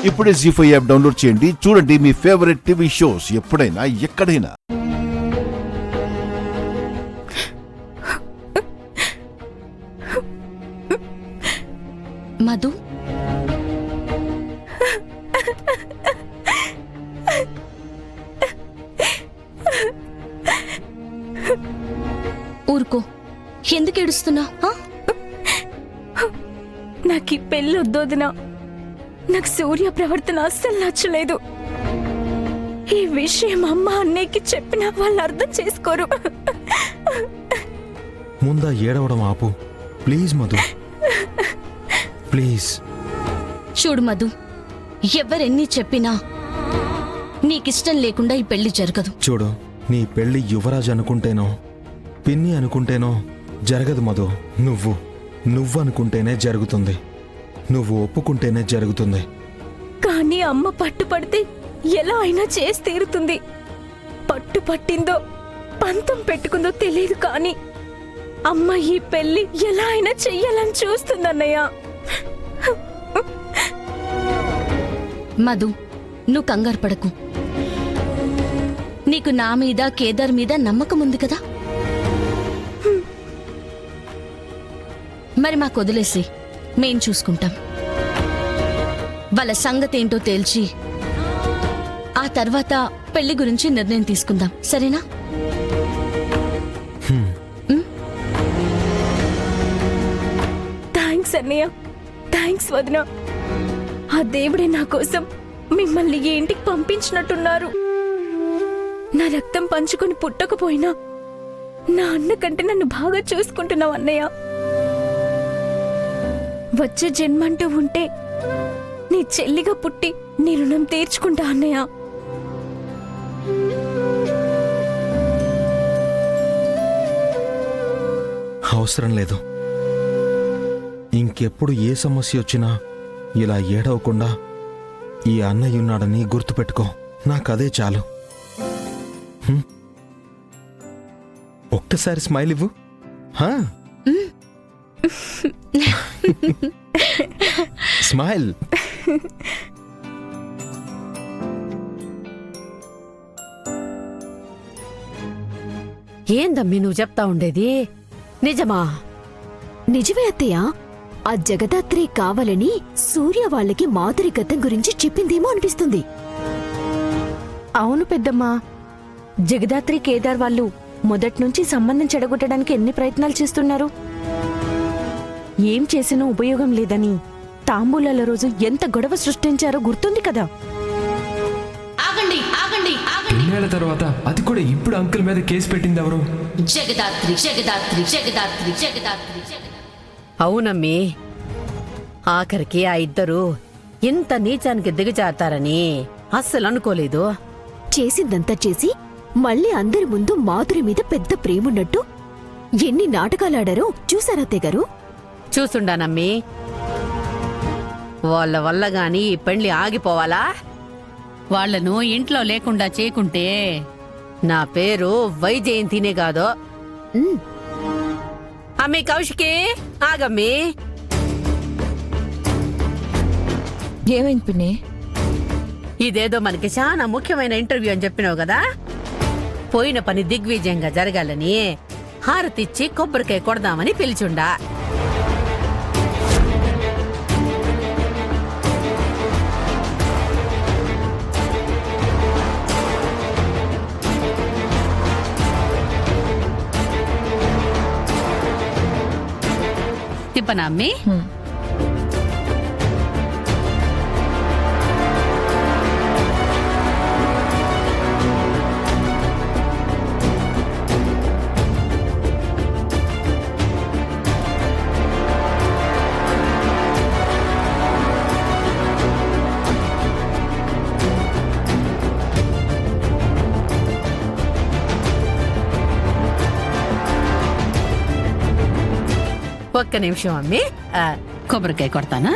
ఇప్పుడే జీ5 app download చేయండి. చూడండి మీ ఫేవరెట్ టీవీ షోస్ ఎప్పుడైనా ఎక్కడైనా. మధు, ఊరుకో. ఎందుకు ఏడుస్తున్నా? నాకు ఈ పెళ్ళి వద్దొదినా. నాకు సూర్య ప్రవర్తన అస్సలు నచ్చలేదు. ఈ విషయం అమ్మ అన్నయ్యకి చెప్పినా వాళ్ళు అర్థం చేసుకోరు. ముందా ఏడవడం ఆపు ప్లీజ్ మధు, ప్లీజ్. చూడు మధు, ఎవరెన్ని చెప్పినా నీకిష్టం లేకుండా ఈ పెళ్లి జరగదు. చూడు, నీ పెళ్లి యువరాజ్ అనుకుంటేనో పిన్ని అనుకుంటేనో జరగదు మధు. నువ్వు అనుకుంటేనే జరుగుతుంది. నువ్వు ఒప్పుకుంటేనే జరుగుతుంది. కానీ అమ్మ పట్టుపడితే ఎలా అయినా చేసి తీరుతుంది. పట్టుపట్టిందో పంతం పెట్టుకుందో తెలియదు, కానీ అమ్మ ఈ పెళ్లి ఎలా అయినా చెయ్యాలని చూస్తుందన్నయ్య. మధు, నువ్వు కంగారు పడకు. నీకు నా మీద కేదార్ మీద నమ్మకం ఉంది కదా, మరి మాకు వదిలేసి మేం చూసుకుంటాం. వాళ్ళ సంగతి ఏంటో తేల్చి ఆ తర్వాత పెళ్లి గురించి నిర్ణయం తీసుకుందాం, సరేనా? థ్యాంక్స్ అన్నయ్య, థ్యాంక్స్ వదిన. ఆ దేవుడే నా కోసం మిమ్మల్ని ఈ ఇంటికి పంపించినట్టున్నారు. నా రక్తం పంచుకొని పుట్టకపోయినా నా అన్న కంటే నన్ను బాగా చూసుకుంటున్నావు అన్నయ్య. వచ్చే జన్మంటూ ఉంటే నీ చెల్లిగా పుట్టి నీ రుణం తీర్చుకుంటా అన్నయ్య. అవసరం లేదు. ఇంకెప్పుడు ఏ సమస్య వచ్చినా ఇలా ఏడవకుండా ఈ అన్నయ్య ఉన్నాడని గుర్తుపెట్టుకో. నాకదే చాలు. ఒక్కసారి స్మైల్ ఇవ్వు. స్మైల్. ఏందమ్మీ నువ్వు చెప్తా ఉండేది? నిజమా? నిజమే అత్తయ్య. ఆ జగదాత్రి కావాలని సూర్య వాళ్ళకి మాధురి గతం గురించి చెప్పిందేమో అనిపిస్తుంది. అవును పెద్దమ్మా, జగదాత్రి కేదార్ వాళ్ళు మొదట్నుంచి సంబంధం చెడగొట్టడానికి ఎన్ని ప్రయత్నాలు చేస్తున్నారు. ఏం చేసినా ఉపయోగం లేదని తాంబూలాల రోజు ఎంత గొడవ సృష్టించారో గుర్తుంది కదా. ఆగండి ఆగండి ఆగండి. ఇన్నేళ్ల తర్వాత అది కూడా ఇప్పుడు అంకుల్ మీద కేసు పెట్టింది ఎవరు? జగదాత్రి జగదాత్రి జగదాత్రి జగదాత్రి జగదాత్రి. అవునమ్మీ, ఆఖరికి ఆ ఇద్దరు ఇంత నీచానికి దిగజారుతారని అస్సలు అనుకోలేదు. చేసిందంతా చేసి మళ్ళీ అందరి ముందు మాధురి మీద పెద్ద ప్రేమున్నట్టు ఎన్ని నాటకాలాడారో చూసారత్తయ్య గారు. చూసుండానమ్మీ, వాళ్ళ వల్ల గాని ఈ పెళ్లి ఆగిపోవాలా? వాళ్లను ఇంట్లో లేకుండా చేయకుంటే నా పేరు వైజయంతినే కాదు. అమ్మీ కౌశికి, ఆగమ్మీ. ఏమైంది పిన్ని? ఇదేదో మనకి చాలా ముఖ్యమైన ఇంటర్వ్యూ అని చెప్పినావు కదా. పోయిన పని దిగ్విజయంగా జరగాలని హారతిచ్చి కొబ్బరికాయ కొడదామని పిలిచుండా. తిప్పనా అమ్మి? ఒక్క నిమిషం అమ్మి. కొబ్బరికాయ కొడతానా?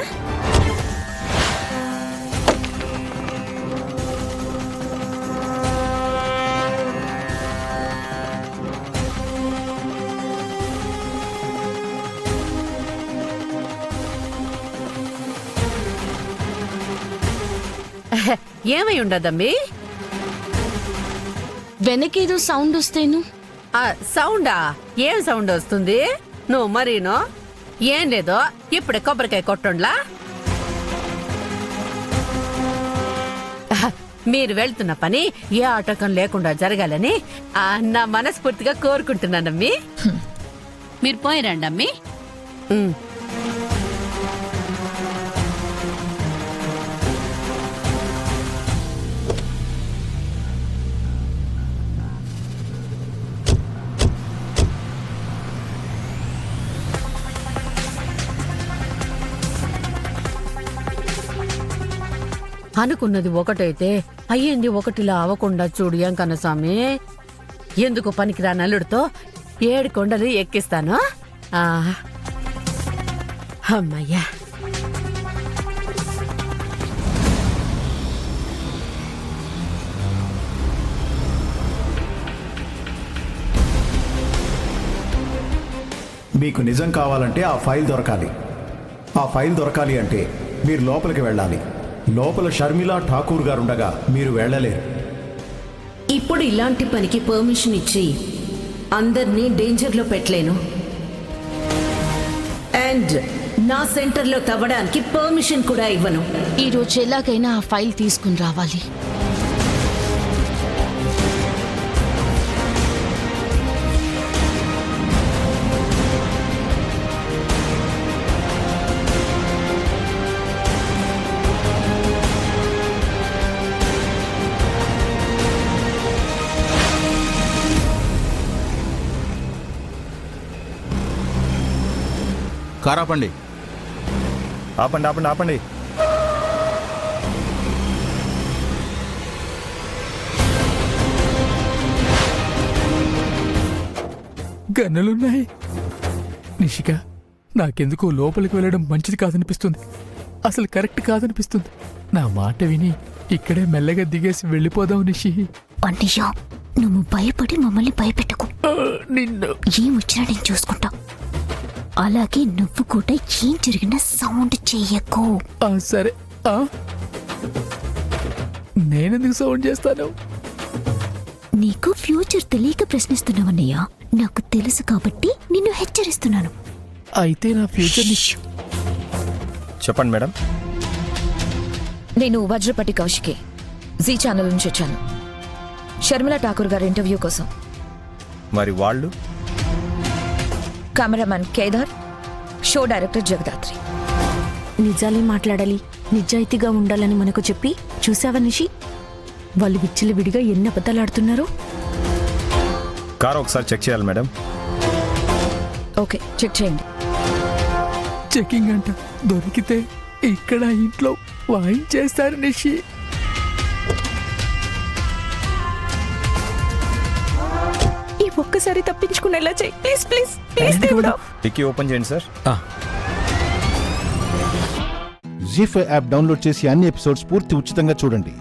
ఏమై ఉండదమ్మి? వెనకేదో సౌండ్ వస్తేను. సౌండా? ఏం సౌండ్ వస్తుంది? నువ్వు మరీనో ఏం లేదో ఇప్పుడే కొబ్బరికాయ కొట్టుండ్లా. మీరు వెళ్తున్న పని ఏ ఆటకం లేకుండా జరగాలని నా మనస్ఫూర్తిగా కోరుకుంటున్నానమ్మి. మీరు పోయిరండి అమ్మి. ఉమ్. అనుకున్నది ఒకటైతే అయ్యింది ఒకటిలా అవ్వకుండా చూడు ఏం కన్నస్వామి. ఎందుకు పనికిరా నల్లుడితో 7 కొండలు ఎక్కిస్తాను. అమ్మయ్యా. మీకు నిజం కావాలంటే ఆ ఫైల్ దొరకాలి. ఆ ఫైల్ దొరకాలి అంటే మీరు లోపలికి వెళ్ళాలి. లోపల షర్మిలా ఠాకూర్ గారుండగా మీరు వెళ్ళలేరు. ఇప్పుడు ఇలాంటి పనికి పర్మిషన్ ఇచ్చి అందరినీ డేంజర్లో పెట్టలేను. అండ్ నా సెంటర్లో తవ్వడానికి పర్మిషన్ కూడా ఇవ్వను. ఈ రోజు ఎలాగైనా ఆ ఫైల్ తీసుకుని రావాలి. కారాపండి. ఆపండి ఆపండి ఆపండి. గన్నులున్నాయి. నిషిక, నాకెందుకో లోపలికి వెళ్ళడం మంచిది కాదనిపిస్తుంది. అసలు కరెక్ట్ కాదనిపిస్తుంది. నా మాట విని ఇక్కడే మెల్లగా దిగేసి వెళ్ళిపోదాం నిషి. అన్నయ్య, నువ్వు భయపడి మమ్మల్ని భయపెట్టకు. నిన్ను ఏమొచ్చినా నేను చూసుకుంటా. అలాగే నువ్వు కూడా ఏం జరిగినా సౌండ్ చెయ్యకు. సరే. నేనెందుకు సౌండ్ చేస్తాను? నీకు ఫ్యూచర్ తెలియక ప్రశ్నిస్తున్నావన్నయ్య. నాకు తెలుసు కాబట్టి నిన్ను హెచ్చరిస్తున్నాను. అయితే నా ఫ్యూచర్ చెప్పండి మేడం. నేను వజ్రపటి కౌశికి, జీ ఛానల్ నుంచి వచ్చాను. షర్మిలా ఠాకూర్ గారి ఇంటర్వ్యూ కోసం. మరి వాళ్ళు? Cameraman Kedar, show director Jagadhatri. నిజాలే మాట్లాడాలి, నిజాయితీగా ఉండాలని మనకు చెప్పి చూసావా నిషి? వాళ్ళు విచ్చలవిడిగా ఎన్ని అబద్ధాలాడుతున్నారు. కారు ఒకసారి చెక్ చేయాలి మేడం. ఓకే, చెక్ చేయండి. చెకింగ్ అంట. దొరికితే ఇక్కడ ఇంట్లో వాయించేస్తారు నిషి. ఈ ఒక్కసారి తప్పించుకునేలా చెయ్యి ప్లీజ్ ప్లీజ్ ప్లీజ్ దేవుడా. డిక్కీ ఓపెన్ చేయండి సార్. జీ5 యాప్ డౌన్లోడ్ చేసి అన్ని ఎపిసోడ్స్ పూర్తి ఉచితంగా చూడండి.